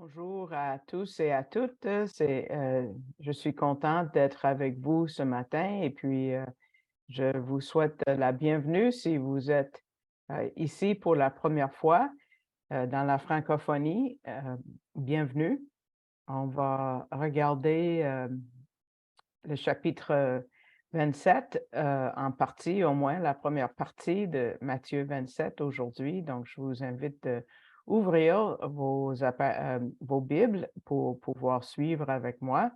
Bonjour à tous et à toutes. Je suis contente d'être avec vous ce matin et puis je vous souhaite la bienvenue si vous êtes ici pour la première fois dans la francophonie. Bienvenue. On va regarder le chapitre 27 en partie, au moins la première partie de Matthieu 27 aujourd'hui. Donc, je vous invite à ouvrir vos Bibles pour pouvoir suivre avec moi.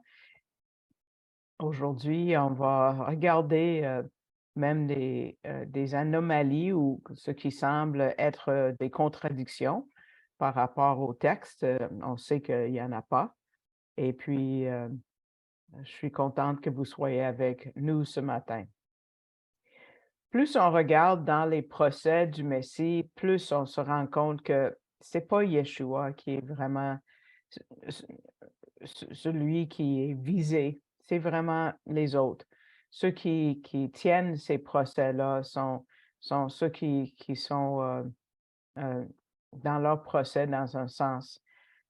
Aujourd'hui, on va regarder même des anomalies ou ce qui semble être des contradictions par rapport au texte. On sait qu'il n'y en a pas. Et puis, je suis contente que vous soyez avec nous ce matin. Plus on regarde dans les procès du Messie, plus on se rend compte que c'est pas Yeshua qui est vraiment ce ce celui qui est visé, c'est vraiment les autres. Ceux qui tiennent ces procès-là sont ceux qui sont, heu, dans leur procès dans un sens.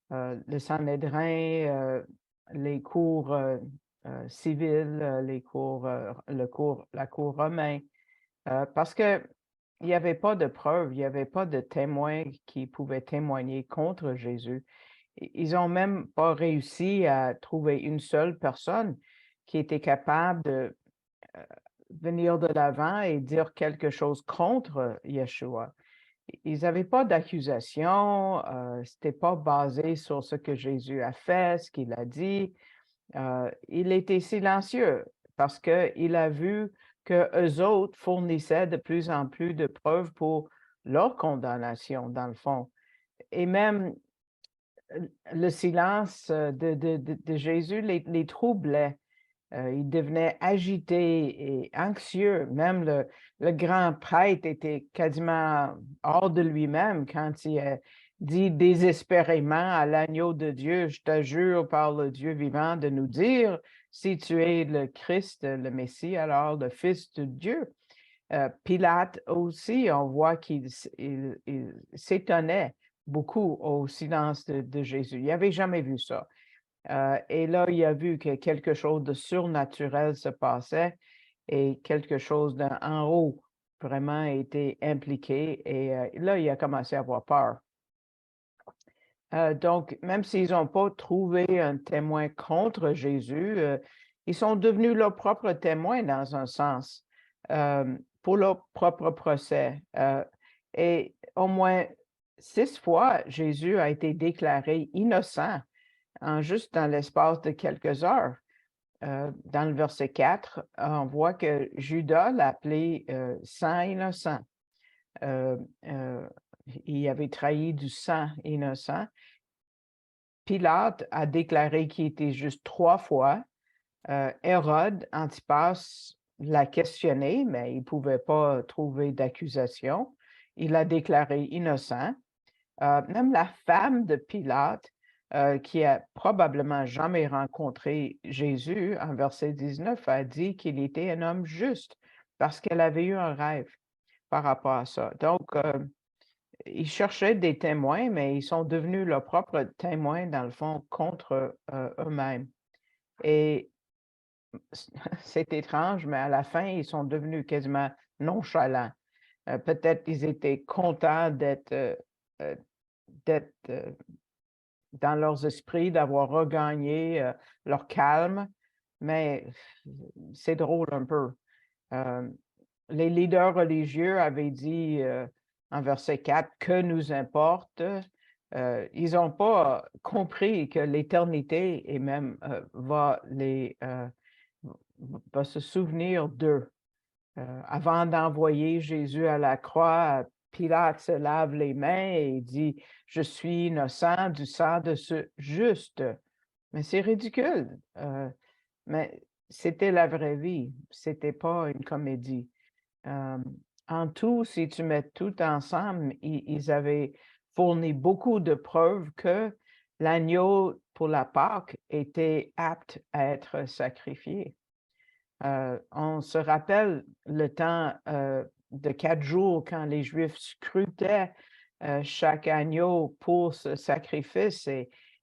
Le Sanhédrin, les cours, civiles, les cours, la cour romain, parce qu'il y avait pas de preuves, il y avait pas de témoins qui pouvaient témoigner contre Jésus. Ils ont même pas réussi à trouver une seule personne qui était capable de, venir de l'avant et dire quelque chose contre Yeshua. Ils n'avaient pas d'accusation, c'était pas basé sur ce que Jésus a fait, ce qu'il a dit. Il était silencieux parce qu'il a vu que eux autres fournissaient de plus en plus de preuves pour leur condamnation, dans le fond. Et même le silence de Jésus les troublait. Ils devenaient agités et anxieux. Même le grand prêtre était quasiment hors de lui-même quand il a dit désespérément à l'agneau de Dieu, je te jure par le Dieu vivant de nous dire si tu es le Christ, le Messie, alors le Fils de Dieu. Pilate aussi, on voit qu'il s'étonnait beaucoup au silence de Jésus. Il n'avait jamais vu ça. Et là, il a vu que quelque chose de surnaturel se passait et quelque chose d'en haut vraiment était impliqué. Et là, il a commencé à avoir peur. Donc, même s'ils n'ont pas trouvé un témoin contre Jésus, ils sont devenus leurs propres témoins dans un sens, pour leur propre procès. Et au moins 6 fois, Jésus a été déclaré innocent juste dans l'espace de quelques heures. Dans le verset 4, on voit que Judas l'a appelé sang innocent. Euh, euh, il avait trahi du sang innocent. Pilate a déclaré qu'il était juste 3 fois. Hérode Antipas l'a questionné, mais il ne pouvait pas trouver d'accusation. Il l'a déclaré innocent. Même la femme de Pilate, qui a probablement jamais rencontré Jésus, en verset 19, a dit qu'il était un homme juste parce qu'elle avait eu un rêve par rapport à ça. Donc, ils cherchaient des témoins, mais ils sont devenus leurs propres témoins, dans le fond, contre eux-mêmes. Et c'est étrange, mais à la fin, ils sont devenus quasiment nonchalants. Peut-être qu'ils étaient contents euh, d'être dans leurs esprits, d'avoir regagné leur calme, mais c'est drôle un peu. Euh, les leaders religieux avaient dit en verset 4, que nous importe? Ils n'ont pas compris que l'éternité et même va se souvenir d'eux. Avant d'envoyer Jésus à la croix, Pilate se lave les mains et dit, je suis innocent du sang de ce juste. Mais c'est ridicule. Mais c'était la vraie vie. C'était pas une comédie. Euh, En tout, si tu mets tout ensemble, ils avaient fourni beaucoup de preuves que l'agneau pour la Pâque était apte à être sacrifié. On se rappelle le temps de 4 jours quand les Juifs scrutaient chaque agneau pour ce sacrifice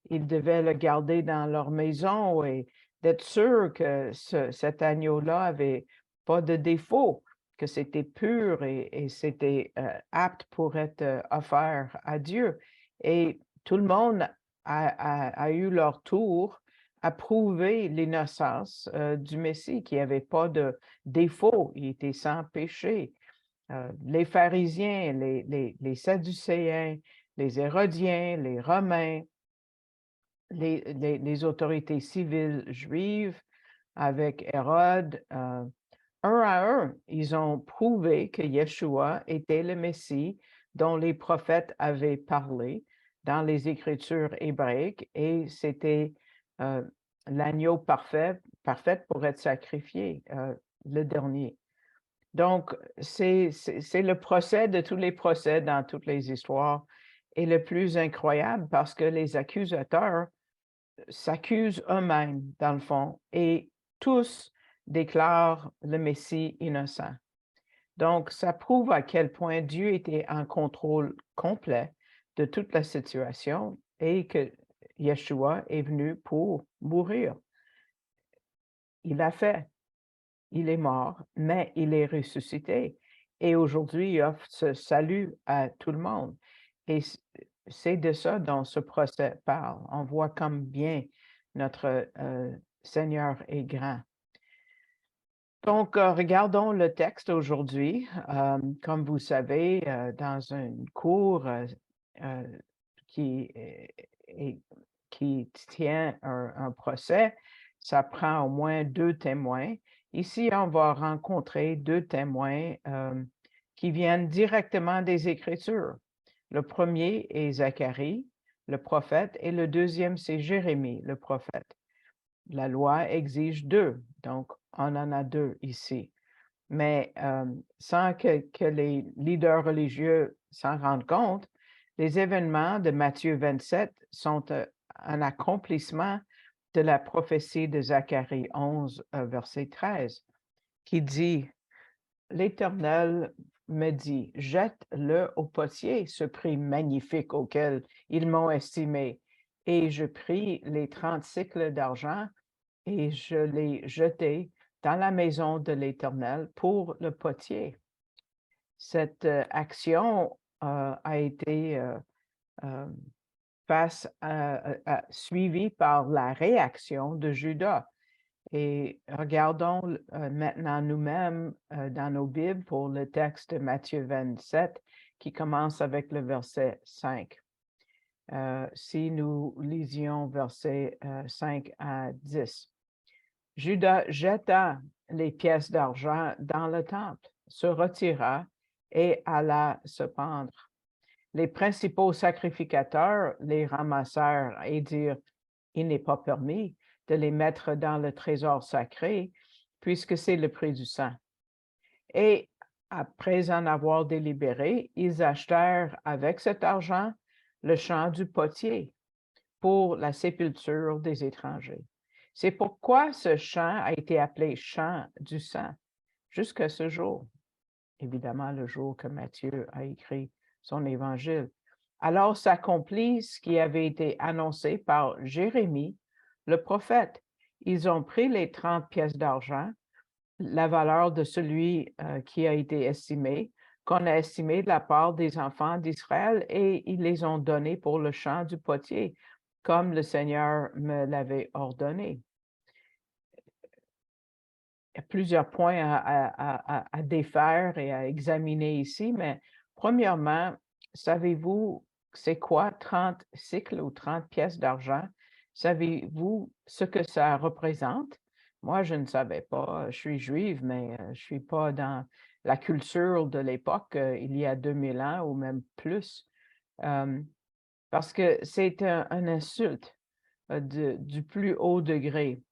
Ils devaient le garder dans leur maison et d'être sûrs que cet agneau-là avait pas de défaut, que c'était pur et c'était apte pour être offert à Dieu. Et tout le monde a eu leur tour à prouver l'innocence du Messie, qui n'avait pas de défaut, il était sans péché. Les pharisiens, les Sadducéens, les Hérodiens, les Romains, les autorités civiles juives avec Hérode, un à un, ils ont prouvé que Yeshua était le Messie dont les prophètes avaient parlé dans les Écritures hébraïques et c'était l'agneau parfait pour être sacrifié, le dernier. Donc, c'est le procès de tous les procès dans toutes les histoires et le plus incroyable parce que les accusateurs s'accusent eux-mêmes, dans le fond, et tous déclarent le Messie innocent. Donc, ça prouve à quel point Dieu était en contrôle complet de toute la situation et que Yeshua est venu pour mourir. Il l'a fait. Il est mort, mais il est ressuscité. Et aujourd'hui, il offre ce salut à tout le monde. Et c'est de ça dont ce procès parle. On voit comme bien notre Seigneur est grand. Donc, regardons le texte aujourd'hui. Comme vous savez, dans une cour qui, qui tient un procès, ça prend au moins 2 témoins. Ici, on va rencontrer 2 témoins qui viennent directement des Écritures. Le premier est Zacharie, le prophète, et le deuxième, c'est Jérémie, le prophète. La loi exige 2, donc on en a 2 ici. Mais sans que les leaders religieux s'en rendent compte, les événements de Matthieu 27 sont un accomplissement de la prophétie de Zacharie 11, verset 13, qui dit « L'Éternel me dit, jette-le au potier, ce prix magnifique auquel ils m'ont estimé. Et je pris les 30 cycles d'argent et je l'ai jeté dans la maison de l'Éternel pour le potier. » Cette action a été suivie par la réaction de Judas. Et regardons maintenant nous-mêmes dans nos Bibles pour le texte de Matthieu 27 qui commence avec le verset 5. Si nous lisions versets 5 à 10. Judas jeta les pièces d'argent dans le temple, se retira et alla se pendre. Les principaux sacrificateurs les ramassèrent et dirent, « Il n'est pas permis de les mettre dans le trésor sacré, puisque c'est le prix du sang. » Et après en avoir délibéré, ils achetèrent avec cet argent le champ du potier pour la sépulture des étrangers. C'est pourquoi ce champ a été appelé champ du sang jusqu'à ce jour. Évidemment, le jour que Matthieu a écrit son évangile. Alors s'accomplit ce qui avait été annoncé par Jérémie, le prophète. Ils ont pris les 30 pièces d'argent, la valeur de celui qui a été estimé, qu'on a estimé de la part des enfants d'Israël, et ils les ont donnés pour le champ du potier, comme le Seigneur me l'avait ordonné. Il y a plusieurs points à défaire et à examiner ici, mais premièrement, savez-vous c'est quoi 30 cycles ou 30 pièces d'argent? Savez-vous ce que ça représente? Moi, je ne savais pas. Je suis juive, mais je ne suis pas dans la culture de l'époque, il y a 2000 ans ou même plus, parce que c'est un insulte du plus haut degré.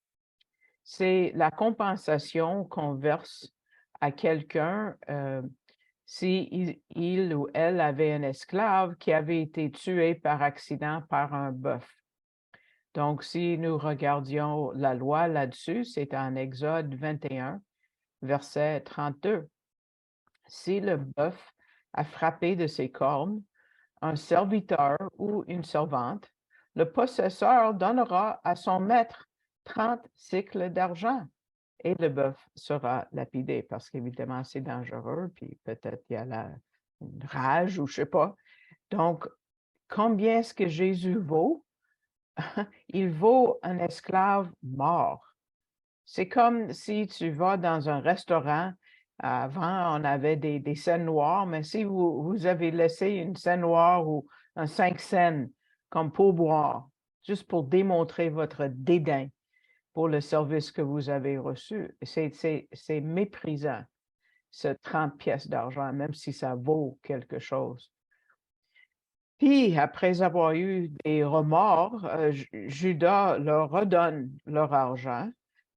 C'est la compensation qu'on verse à quelqu'un si il ou elle avait un esclave qui avait été tué par accident par un bœuf. Donc, si nous regardions la loi là-dessus, c'est en Exode 21, verset 32. Si le bœuf a frappé de ses cornes un serviteur ou une servante, le possesseur donnera à son maître 30 cycles d'argent et le bœuf sera lapidé parce qu'évidemment, c'est dangereux, puis peut-être il y a une rage ou je sais pas. Donc, combien est-ce que Jésus vaut? Il vaut un esclave mort. C'est comme si tu vas dans un restaurant. Avant, on avait des scènes noires, mais si vous avez laissé une scène noire ou un 5 cents comme pourboire, juste pour démontrer votre dédain pour le service que vous avez reçu, c'est méprisant, ce 30 pièces d'argent, même si ça vaut quelque chose. Puis, après avoir eu des remords, Judas leur redonne leur argent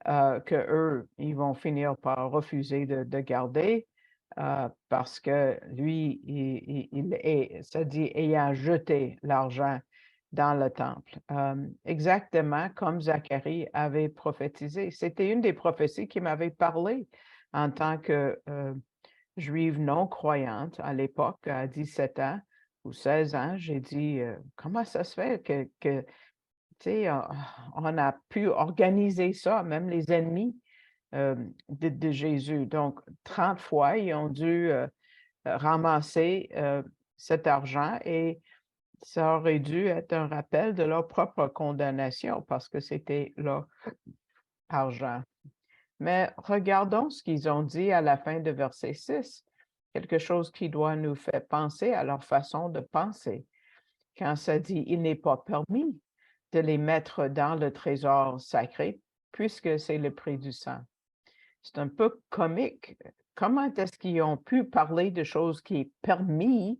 que eux, ils vont finir par refuser de garder parce que lui, il est, ça dit, ayant jeté l'argent dans le temple. Exactement comme Zacharie avait prophétisé. C'était une des prophéties qui m'avait parlé en tant que juive non croyante à l'époque, à 17 ans ou 16 ans. J'ai dit, comment ça se fait que tu sais, on a pu organiser ça, même les ennemis de Jésus. Donc, 30 fois, ils ont dû ramasser cet argent et ça aurait dû être un rappel de leur propre condamnation parce que c'était leur argent. Mais regardons ce qu'ils ont dit à la fin de verset 6, quelque chose qui doit nous faire penser à leur façon de penser. Quand ça dit « il n'est pas permis de les mettre dans le trésor sacré, puisque c'est le prix du sang ». C'est un peu comique. Comment est-ce qu'ils ont pu parler de choses qui est permis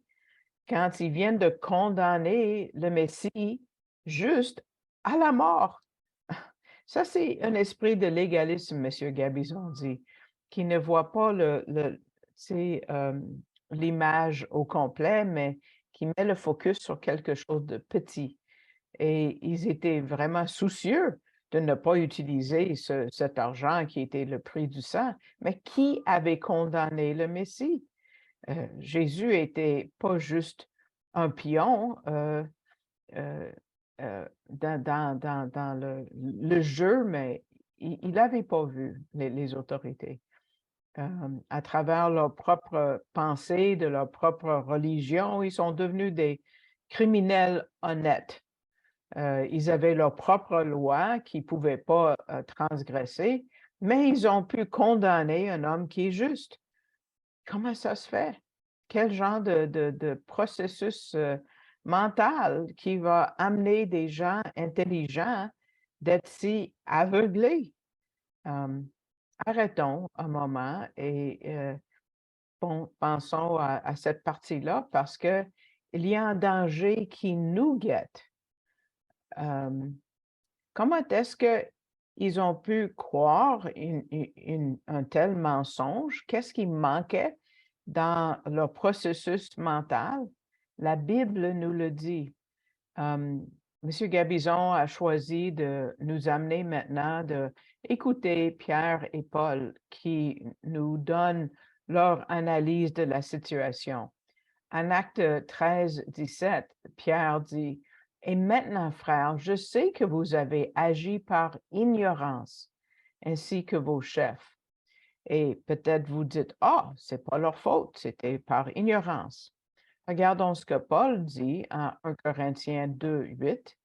quand ils viennent de condamner le Messie juste à la mort? Ça, c'est un esprit de légalisme, M. Gabizon dit, qui ne voit pas l'image au complet, mais qui met le focus sur quelque chose de petit. Et ils étaient vraiment soucieux de ne pas utiliser cet argent qui était le prix du sang. Mais qui avait condamné le Messie? Jésus était pas juste un pion dans le jeu, mais il n'avait pas vu les autorités. À travers leur propre pensée, de leur propre religion, ils sont devenus des criminels honnêtes. Ils avaient leur propre loi qu'ils ne pouvaient pas transgresser, mais ils ont pu condamner un homme qui est juste. Comment ça se fait? Quel genre de processus mental qui va amener des gens intelligents d'être si aveuglés? Arrêtons un moment et pensons à cette partie-là parce qu'il y a un danger qui nous guette. Comment est-ce qu'ils ont pu croire un tel mensonge? Qu'est-ce qui manquait dans leur processus mental? La Bible nous le dit. Monsieur Gabizon a choisi de nous amener maintenant d'écouter Pierre et Paul qui nous donnent leur analyse de la situation. En Acte 13, 17, Pierre dit « Et maintenant, frères, je sais que vous avez agi par ignorance, ainsi que vos chefs. » Et peut-être vous dites « Ah, c'est pas leur faute, c'était par ignorance. » Regardons ce que Paul dit en 1 Corinthiens 2, 8.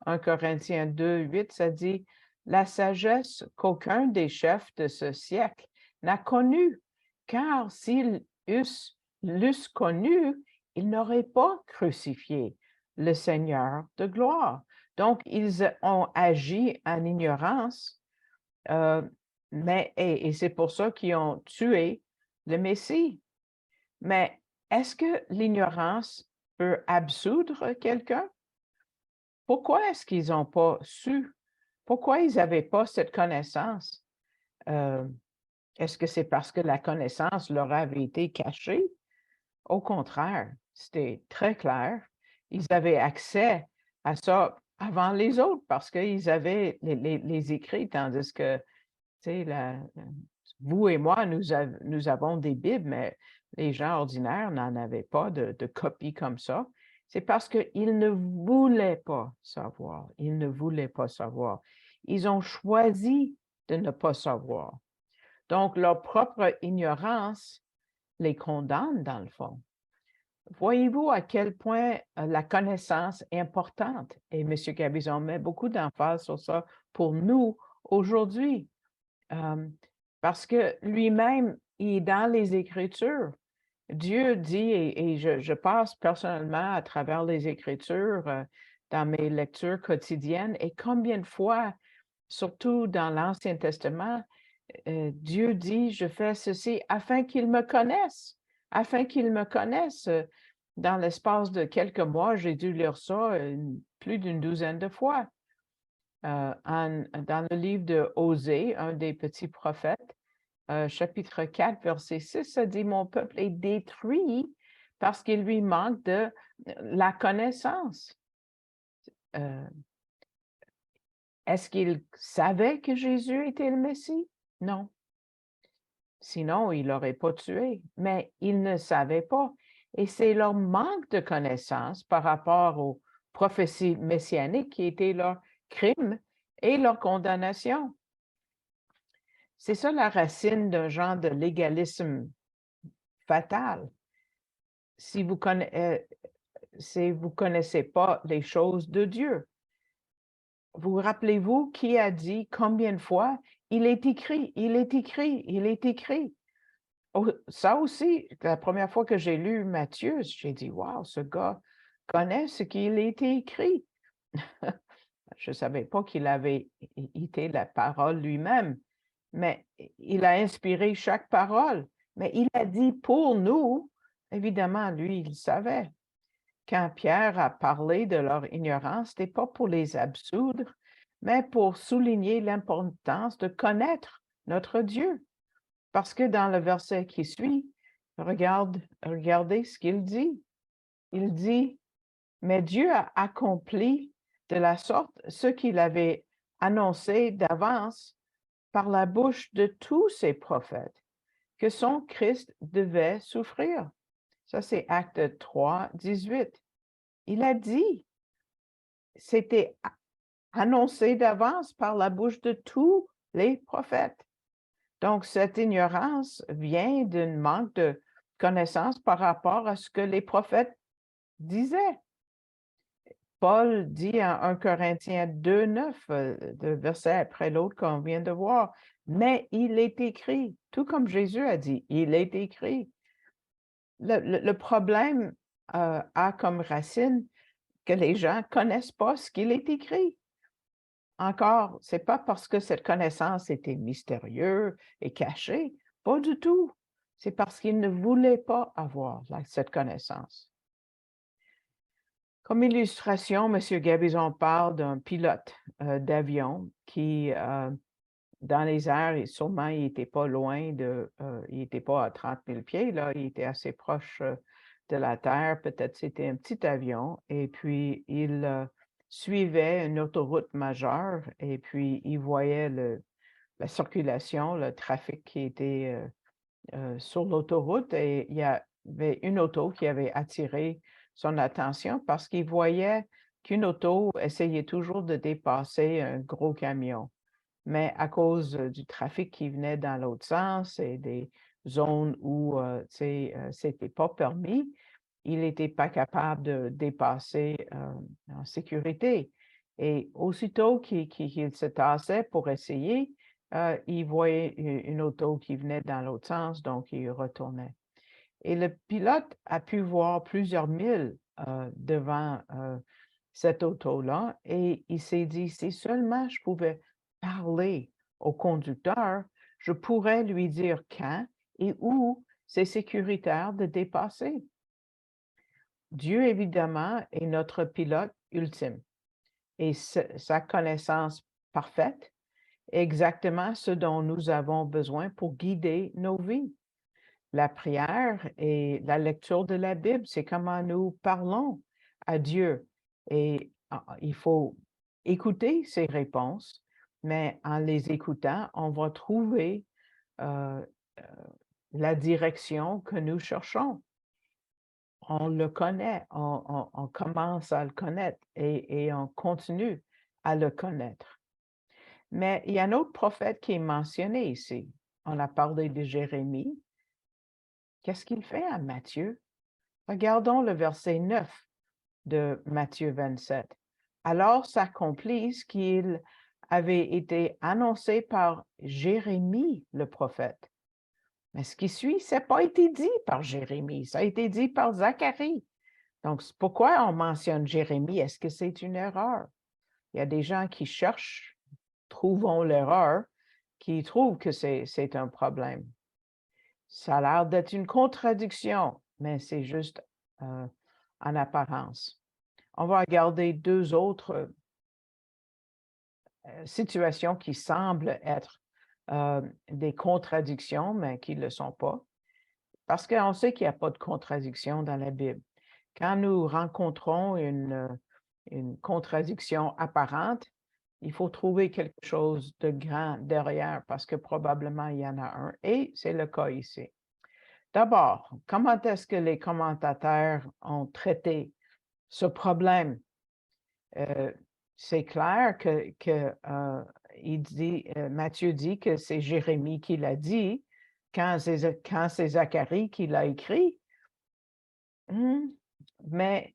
1 Corinthiens 2, 8, ça dit « La sagesse qu'aucun des chefs de ce siècle n'a connue, car s'ils l'eussent connu, ils n'auraient pas crucifié le Seigneur de gloire. » Donc, ils ont agi en ignorance, et c'est pour ça qu'ils ont tué le Messie. Mais est-ce que l'ignorance peut absoudre quelqu'un? Pourquoi est-ce qu'ils n'ont pas su? Pourquoi ils n'avaient pas cette connaissance? Est-ce que c'est parce que la connaissance leur avait été cachée? Au contraire, c'était très clair. Ils avaient accès à ça avant les autres parce qu'ils avaient les écrits, tandis que, tu sais, vous et moi, nous avons des Bibles, mais les gens ordinaires n'en avaient pas de copies comme ça. C'est parce qu'ils ne voulaient pas savoir. Ils ne voulaient pas savoir. Ils ont choisi de ne pas savoir. Donc, leur propre ignorance les condamne, dans le fond. Voyez-vous à quel point la connaissance est importante? Et M. Gabizon met beaucoup d'emphase sur ça pour nous aujourd'hui, parce que lui-même, il est dans les Écritures. Dieu dit, et je passe personnellement à travers les Écritures dans mes lectures quotidiennes, et combien de fois, surtout dans l'Ancien Testament, Dieu dit, je fais ceci afin qu'ils me connaissent, afin qu'ils me connaissent. Dans l'espace de quelques mois, j'ai dû lire ça plus d'une douzaine de fois. Dans le livre de Osée, un des petits prophètes, chapitre 4, verset 6, ça dit, mon peuple est détruit parce qu'il lui manque de la connaissance. Est-ce qu'il savait que Jésus était le Messie? Non. Sinon, il l'aurait pas tué, mais il ne savait pas. Et c'est leur manque de connaissance par rapport aux prophéties messianiques qui étaient leur crime et leur condamnation. C'est ça la racine d'un genre de légalisme fatal. Si vous connaissez pas les choses de Dieu. Vous rappelez-vous qui a dit combien de fois il est écrit, il est écrit, il est écrit. Oh, ça aussi, la première fois que j'ai lu Matthieu, j'ai dit, wow, ce gars connaît ce qu'il a été écrit. Je ne savais pas qu'il avait été la parole lui-même, mais il a inspiré chaque parole. Mais il a dit pour nous, évidemment, lui, il savait. Quand Pierre a parlé de leur ignorance, ce n'était pas pour les absoudre, mais pour souligner l'importance de connaître notre Dieu. Parce que dans le verset qui suit, regardez ce qu'il dit. Il dit, mais Dieu a accompli de la sorte ce qu'il avait annoncé d'avance par la bouche de tous ses prophètes, que son Christ devait souffrir. Ça, c'est Acte 3, 18. Il a dit, c'était annoncé d'avance par la bouche de tous les prophètes. Donc, cette ignorance vient d'un manque de connaissance par rapport à ce que les prophètes disaient. Paul dit en 1 Corinthiens 2, 9, de verset après l'autre qu'on vient de voir, mais il est écrit, tout comme Jésus a dit, il est écrit. Le problème a comme racine que les gens ne connaissent pas ce qu'il est écrit. Encore, ce n'est pas parce que cette connaissance était mystérieuse et cachée, pas du tout. C'est parce qu'ils ne voulaient pas avoir cette connaissance. Comme illustration, M. Gabizon parle d'un pilote d'avion qui, dans les airs, et sûrement, il n'était pas loin il n'était pas à 30 000 pieds, là, il était assez proche de la Terre, peut-être c'était un petit avion, et puis il suivait une autoroute majeure, et puis il voyait la circulation, le trafic qui était sur l'autoroute, et il y avait une auto qui avait attiré son attention parce qu'il voyait qu'une auto essayait toujours de dépasser un gros camion. Mais à cause du trafic qui venait dans l'autre sens et des zones où c'était pas permis, il n'était pas capable de dépasser en sécurité. Et aussitôt qu'il se tassait pour essayer, il voyait une auto qui venait dans l'autre sens, donc il retournait. Et le pilote a pu voir plusieurs milles devant cette auto-là et il s'est dit, si seulement je pouvais parler au conducteur, je pourrais lui dire quand et où c'est sécuritaire de dépasser. Dieu, évidemment, est notre pilote ultime et sa connaissance parfaite est exactement ce dont nous avons besoin pour guider nos vies. La prière et la lecture de la Bible, c'est comment nous parlons à Dieu. Et il faut écouter ses réponses, mais en les écoutant, on va trouver la direction que nous cherchons. on le connaît, on commence à le connaître et on continue à le connaître. Mais il y a un autre prophète qui est mentionné ici. On a parlé de Jérémie. Qu'est-ce qu'il fait à Matthieu? Regardons le verset 9 de Matthieu 27. Alors s'accomplit ce qu'il avait été annoncé par Jérémie le prophète. Mais ce qui suit, ça n'a pas été dit par Jérémie, ça a été dit par Zacharie. Donc, pourquoi on mentionne Jérémie? Est-ce que c'est une erreur? Il y a des gens qui cherchent, trouvons l'erreur, qui trouvent que c'est un problème. Ça a l'air d'être une contradiction, mais c'est juste en apparence. On va regarder deux autres situations qui semblent être des contradictions, mais qui ne le sont pas. Parce qu'on sait qu'il n'y a pas de contradiction dans la Bible. Quand nous rencontrons une contradiction apparente, il faut trouver quelque chose de grand derrière parce que probablement il y en a un et c'est le cas ici. D'abord, comment est-ce que les commentateurs ont traité ce problème? C'est clair que Matthieu dit que c'est Jérémie qui l'a dit quand c'est Zacharie qui l'a écrit. Mais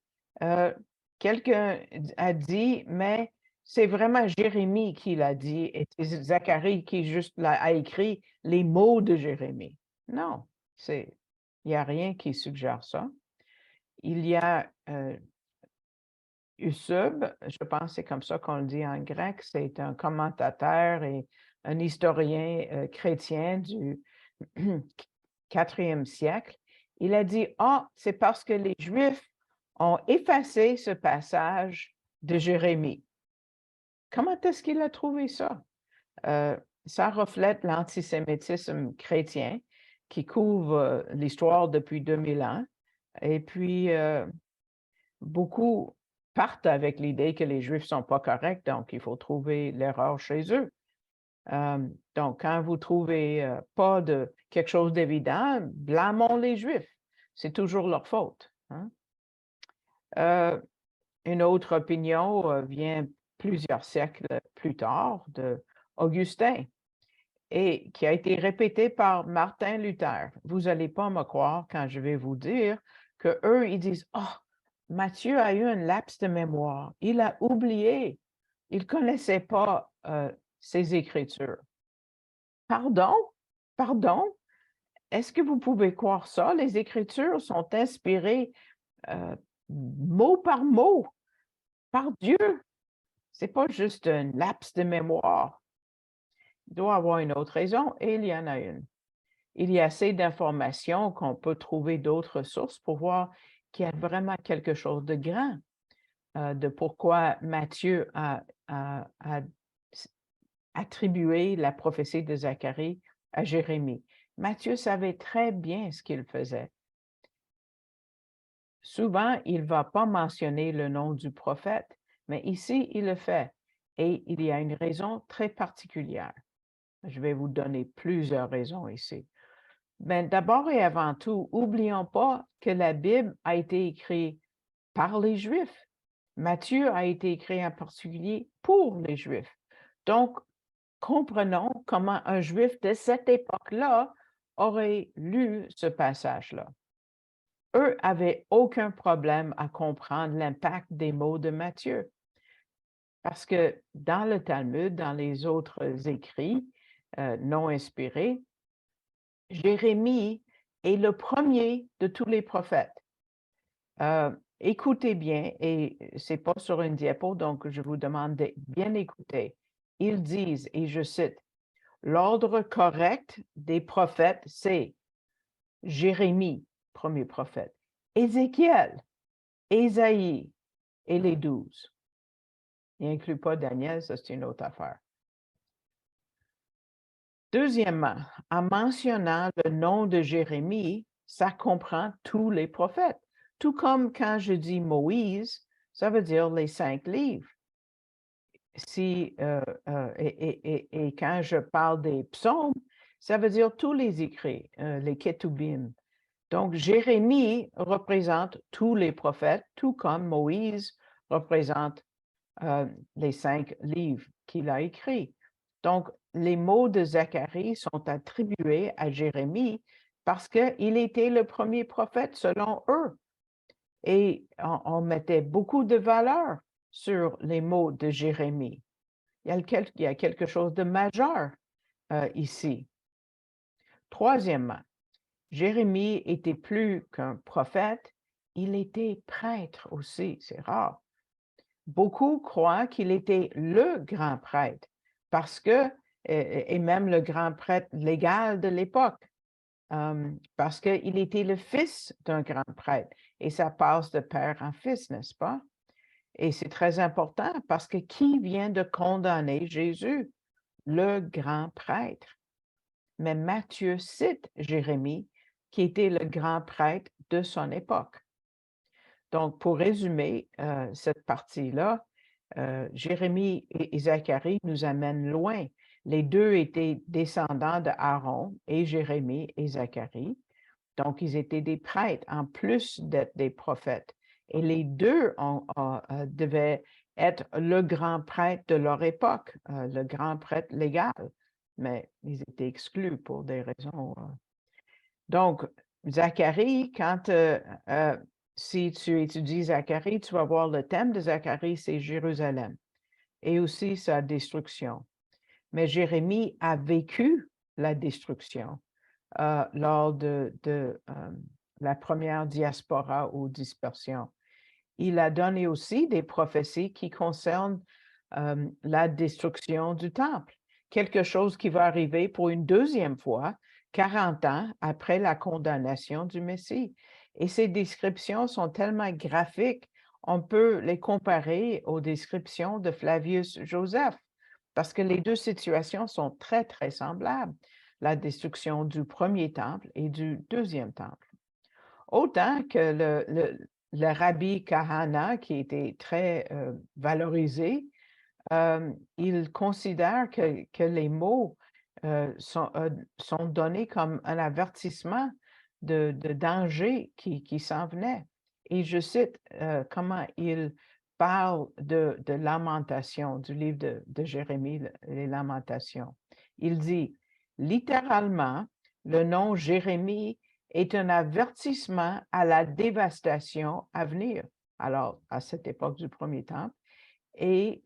quelqu'un a dit, mais c'est vraiment Jérémie qui l'a dit et c'est Zacharie qui juste a écrit les mots de Jérémie. Non, il n'y a rien qui suggère ça. Il y a Eusèbe, je pense que c'est comme ça qu'on le dit en grec, c'est un commentateur et un historien chrétien du 4e siècle. Il a dit, ah, c'est parce que les Juifs ont effacé ce passage de Jérémie. Comment est-ce qu'il a trouvé ça? Ça reflète l'antisémitisme chrétien qui couvre l'histoire depuis 2000 ans. Et puis, beaucoup partent avec l'idée que les Juifs ne sont pas corrects, donc il faut trouver l'erreur chez eux. Donc, quand vous ne trouvez pas de quelque chose d'évident, blâmons les Juifs. C'est toujours leur faute. Hein? Une autre opinion vient plusieurs siècles plus tard de Augustin et qui a été répétée par Martin Luther. Vous n'allez pas me croire quand je vais vous dire qu'eux, ils disent « Oh, Matthieu a eu un laps de mémoire. Il a oublié. Il ne connaissait pas ses Écritures. » Pardon? Pardon? Est-ce que vous pouvez croire ça? Les Écritures sont inspirées mot par mot par Dieu. Ce n'est pas juste un laps de mémoire. Il doit y avoir une autre raison et il y en a une. Il y a assez d'informations qu'on peut trouver d'autres sources pour voir qu'il y a vraiment quelque chose de grand de pourquoi Matthieu a attribué la prophétie de Zacharie à Jérémie. Matthieu savait très bien ce qu'il faisait. Souvent, il ne va pas mentionner le nom du prophète, mais ici, il le fait. Et il y a une raison très particulière. Je vais vous donner plusieurs raisons ici. Ben, d'abord et avant tout, n'oublions pas que la Bible a été écrite par les Juifs. Matthieu a été écrit en particulier pour les Juifs. Donc, comprenons comment un Juif de cette époque-là aurait lu ce passage-là. Eux n'avaient aucun problème à comprendre l'impact des mots de Matthieu. Parce que dans le Talmud, dans les autres écrits non inspirés, Jérémie est le premier de tous les prophètes. Écoutez bien, et ce n'est pas sur une diapo, donc je vous demande de bien écouter. Ils disent, et je cite, « L'ordre correct des prophètes, c'est Jérémie, premier prophète, Ézéchiel, Ésaïe et les 12. » Il n'inclut pas Daniel, ça c'est une autre affaire. Deuxièmement, en mentionnant le nom de Jérémie, ça comprend tous les prophètes. Tout comme quand je dis Moïse, ça veut dire les 5 livres. Et quand je parle des psaumes, ça veut dire tous les écrits, les Ketubim. Donc, Jérémie représente tous les prophètes, tout comme Moïse représente les 5 livres qu'il a écrits. Donc, les mots de Zacharie sont attribués à Jérémie parce qu'il était le premier prophète selon eux. Et on mettait beaucoup de valeur sur les mots de Jérémie. Il y a quelque chose de majeur ici. Troisièmement, Jérémie était plus qu'un prophète, il était prêtre aussi, c'est rare. Beaucoup croient qu'il était le grand prêtre parce que, et même le grand prêtre légal de l'époque, parce qu'il était le fils d'un grand prêtre et ça passe de père en fils, n'est-ce pas? Et c'est très important parce que qui vient de condamner Jésus? Le grand prêtre. Mais Matthieu cite Jérémie, qui était le grand prêtre de son époque. Donc, pour résumer cette partie-là, Jérémie et Zacharie nous amènent loin. Les deux étaient descendants de Aaron, et Jérémie et Zacharie. Donc, ils étaient des prêtres en plus d'être des prophètes. Et les deux devaient être le grand prêtre de leur époque, le grand prêtre légal, mais ils étaient exclus pour des raisons. Donc, Zacharie, si tu étudies Zacharie, tu vas voir le thème de Zacharie, c'est Jérusalem et aussi sa destruction. Mais Jérémie a vécu la destruction lors de la première diaspora ou dispersion. Il a donné aussi des prophéties qui concernent la destruction du temple, quelque chose qui va arriver pour une deuxième fois, 40 ans après la condamnation du Messie. Et ces descriptions sont tellement graphiques, on peut les comparer aux descriptions de Flavius Joseph, parce que les deux situations sont très, très semblables, la destruction du premier temple et du deuxième temple. Autant que le rabbi Kahana, qui était très valorisé, il considère que les mots sont donnés comme un avertissement de danger qui s'en venait. Et je cite comment il parle de lamentation, du livre de Jérémie, les lamentations. Il dit, littéralement, le nom Jérémie est un avertissement à la dévastation à venir. Alors, à cette époque du premier temple, et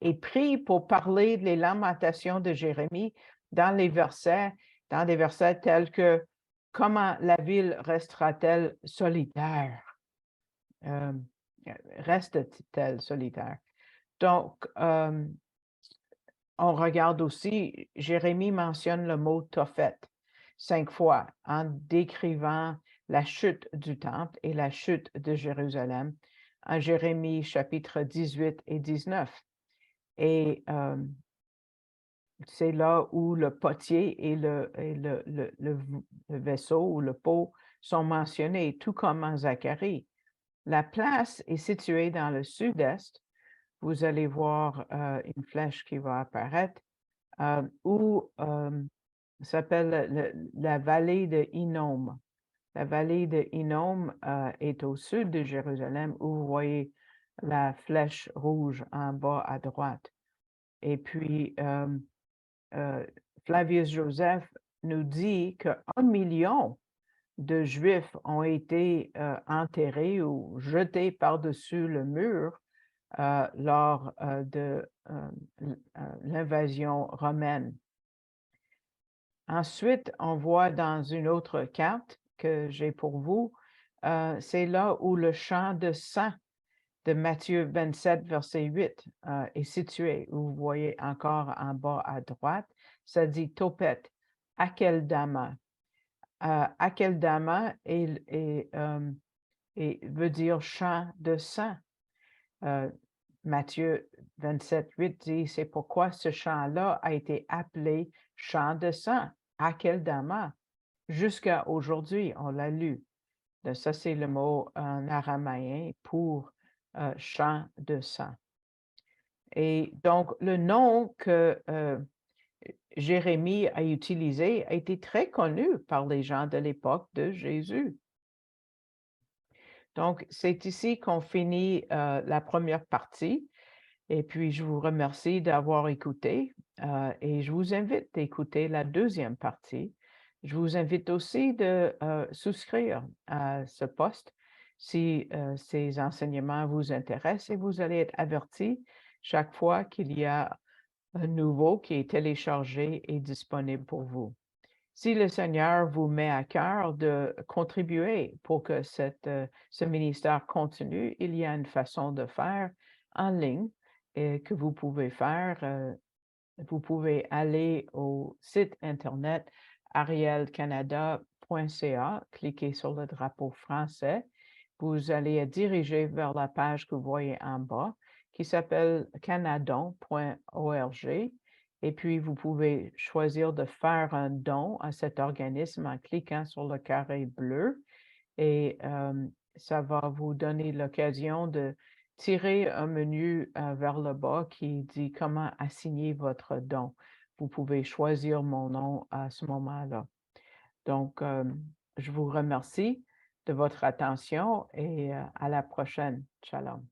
est pris pour parler des lamentations de Jérémie dans des versets tels que « Comment la ville restera-t-elle solitaire? Reste-t-elle solitaire? » Donc, on regarde aussi, Jérémie mentionne le mot « Tophet » 5 fois en décrivant la chute du temple et la chute de Jérusalem en Jérémie chapitre 18 et 19. Et c'est là où le potier et le vaisseau ou le pot sont mentionnés, tout comme en Zacharie. La place est située dans le sud-est. Vous allez voir une flèche qui va apparaître, où s'appelle la vallée de Hinnom. La vallée de Hinnom est au sud de Jérusalem, où vous voyez la flèche rouge en bas à droite. Et puis, Flavius Joseph nous dit qu'1 million de Juifs ont été enterrés ou jetés par-dessus le mur lors de l'invasion romaine. Ensuite, on voit dans une autre carte que j'ai pour vous, c'est là où le champ de sang de Matthieu 27, verset 8 est situé, où vous voyez encore en bas à droite, ça dit Tophet, Akeldama. Akeldama veut dire champ de sang. Matthieu 27, 8 dit, c'est pourquoi ce champ-là a été appelé champ de sang, Akeldama. Jusqu'à aujourd'hui, on l'a lu. Ça, c'est le mot en araméen pour champ de sang. Et donc, le nom que Jérémie a utilisé a été très connu par les gens de l'époque de Jésus. Donc, c'est ici qu'on finit la première partie. Et puis, je vous remercie d'avoir écouté et je vous invite à écouter la deuxième partie. Je vous invite aussi de souscrire à ce poste si ces enseignements vous intéressent et vous allez être averti chaque fois qu'il y a un nouveau qui est téléchargé et disponible pour vous. Si le Seigneur vous met à cœur de contribuer pour que ce ministère continue, il y a une façon de faire en ligne et que vous pouvez faire. Vous pouvez aller au site Internet arielcanada.ca, cliquez sur le drapeau français. Vous allez être dirigé vers la page que vous voyez en bas qui s'appelle canadon.org. Et puis, vous pouvez choisir de faire un don à cet organisme en cliquant sur le carré bleu et ça va vous donner l'occasion de tirer un menu vers le bas qui dit comment assigner votre don. Vous pouvez choisir mon nom à ce moment-là. Donc, je vous remercie de votre attention et à la prochaine. Shalom.